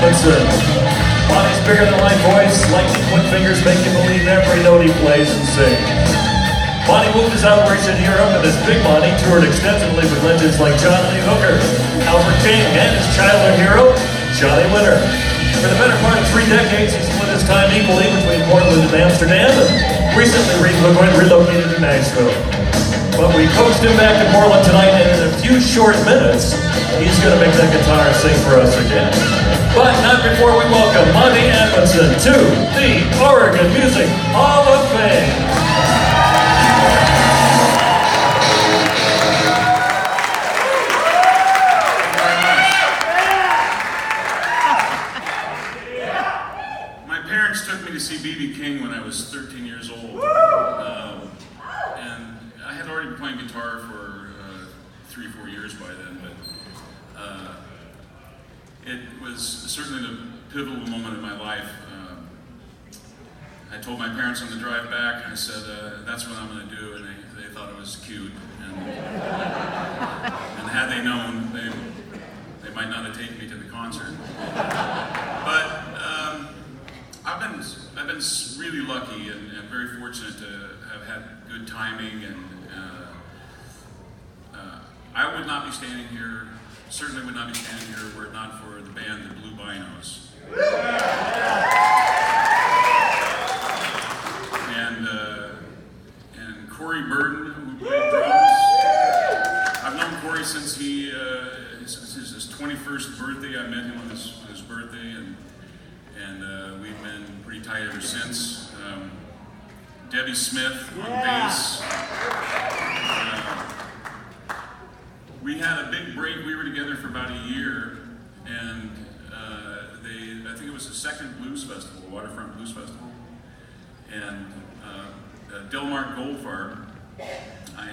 amundson. Monti's bigger-than-life voice, lightning quick fingers make you believe every note he plays and sings. Monti moved his operation to Europe, and this big Monti toured extensively with legends like John Lee Hooker, Albert King, and his childhood hero, Johnny Winter. For the better part of 3 decades, he split his time equally between Portland and Amsterdam, and recently relocated to Nashville. But we coaxed him back to Portland tonight, and in a few short minutes, he's going to make that guitar sing for us again. But not before we welcome Monti Amundson to the Oregon Music Hall of Fame. King when I was 13 years old, and I had already been playing guitar for 3-4 years by then, but it was certainly the pivotal moment in my life. I told my parents on the drive back, I said, that's what I'm going to do, and they thought it was cute, and had they known, they might not have taken me to the concert. But I've been really lucky and very fortunate to have had good timing, and I would not be standing here, certainly would not be standing here were it not for the band, the Blue Binos. And Corey Burden, who played drums. I've known Corey since his 21st birthday. I met him on his birthday, and we've been pretty tight ever since. Debbie Smith on bass. We had a big break. We were together for about a year, and I think it was the second blues festival, Waterfront Blues Festival, and Delmark Goldfarb, I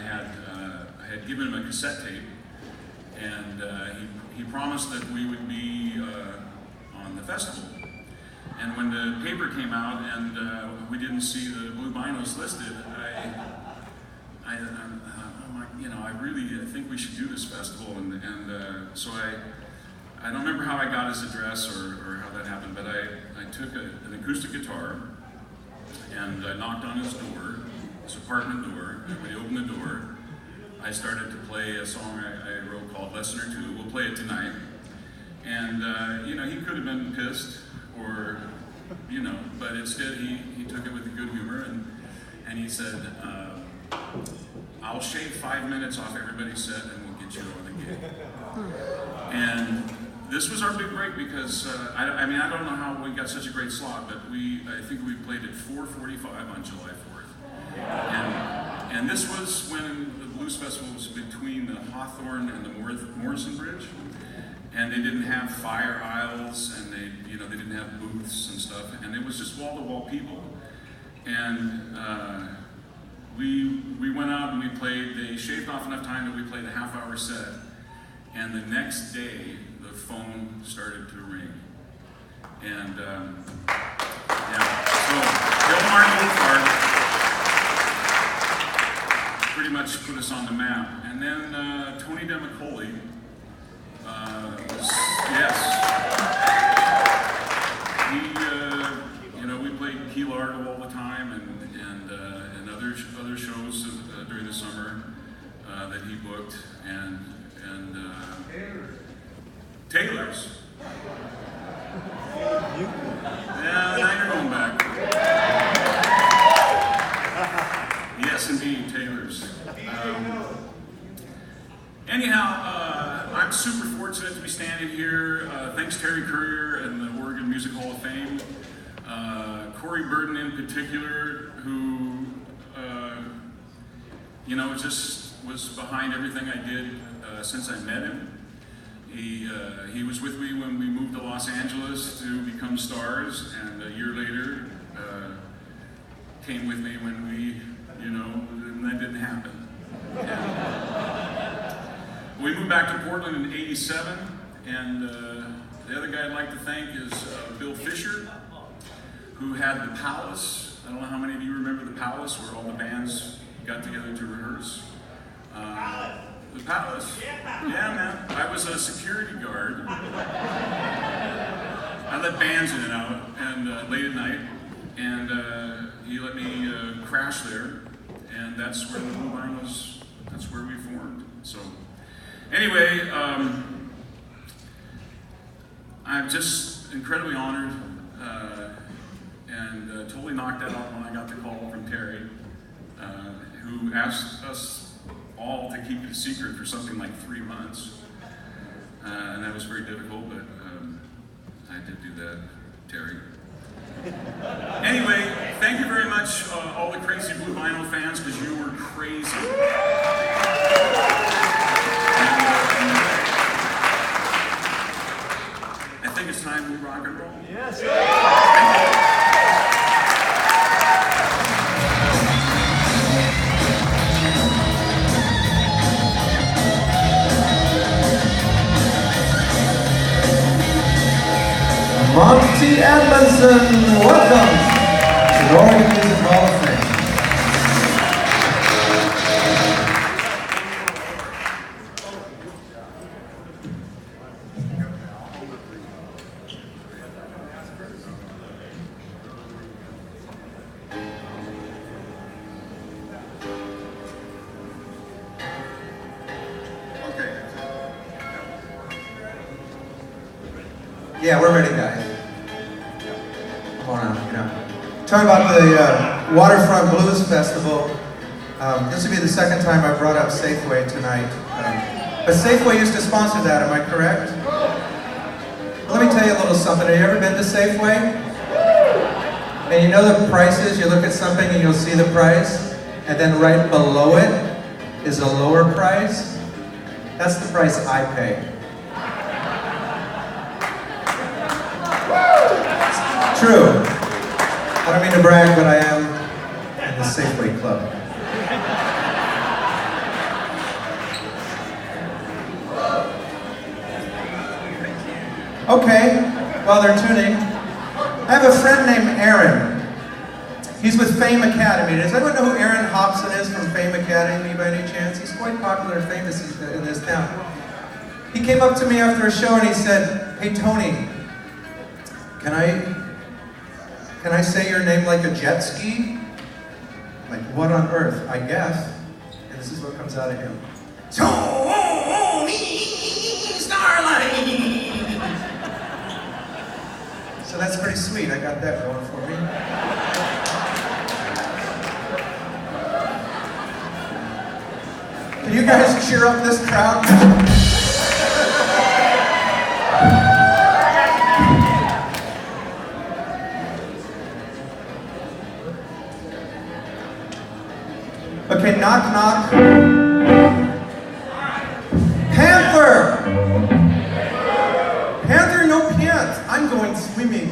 had given him a cassette tape, and he promised that we would be on the festival. And when the paper came out and we didn't see the Blue Binos listed, I'm like, I really think we should do this festival. And so I don't remember how I got his address or how that happened, but I took an acoustic guitar and I knocked on his door, his apartment door, and when he opened the door, I started to play a song I wrote called Lesson or Two. We'll play it tonight. And he could have been pissed, or, but instead he took it with a good humor, and he said, I'll shave 5 minutes off everybody's set and we'll get you on the gig. And this was our big break because, I don't know how we got such a great slot, but I think we played at 4:45 on July 4th. And this was when the Blues Festival was between the Hawthorne and the Morrison Bridge. And they didn't have fire aisles, and they didn't have booths and stuff, and it was just wall-to-wall people. And we went out and we played. They shaved off enough time that we played a half-hour set, and the next day the phone started to ring. And so Delmark Goldfarb pretty much put us on the map, and then Tony Demicoli. Yes. We played Key Largo all the time, and other shows during the summer that he booked, and Taylor's. Yeah, now you're going back. Yes, indeed, Taylor's. Anyhow, I'm super fortunate to be standing here. Thanks Terry Courier and the Oregon Music Hall of Fame. Corey Burden in particular, who, just was behind everything I did since I met him. He was with me when we moved to Los Angeles to become stars, and a year later came with me when when that didn't happen. We moved back to Portland in '87, and the other guy I'd like to thank is Bill Fisher, who had the Palace. I don't know how many of you remember the Palace, where all the bands got together to rehearse. The Palace? Yeah, man. I was a security guard. let bands in and out, and late at night, and he let me crash there, and that's where the Blue Line was. That's where we formed. So, anyway, I'm just incredibly honored and totally knocked out when I got the call from Terry, who asked us all to keep it a secret for something like 3 months, and that was very difficult, but I did do that, Terry. Anyway, thank you very much, all the crazy Blue Vinyl fans, because you were crazy. I think it's time we rock and roll. Yes. Monti Amundson, welcome to the Oregon Music Hall of Fame. Yeah, we're ready, guys. Come on out, you know. Talking about the Waterfront Blues Festival. This will be the second time I brought up Safeway tonight. But Safeway used to sponsor that, am I correct? Let me tell you a little something. Have you ever been to Safeway? And you know the prices? You look at something and you'll see the price, and then right below it is a lower price. That's the price I pay. True. I don't mean to brag, but I am in the Safeway Club. Okay, while they're tuning, I have a friend named Aaron. He's with Fame Academy. Does anyone know who Aaron Hobson is from Fame Academy by any chance? He's quite popular and famous in this town. He came up to me after a show and he said, "Hey Tony, can I say your name like a jet ski?" Like, what on earth? I guess. And this is what comes out of him. Tony Starlight! So that's pretty sweet. I got that going for me. Can you guys cheer up this crowd? Okay, knock, knock. Panther! Panther, no pants. I'm going swimming.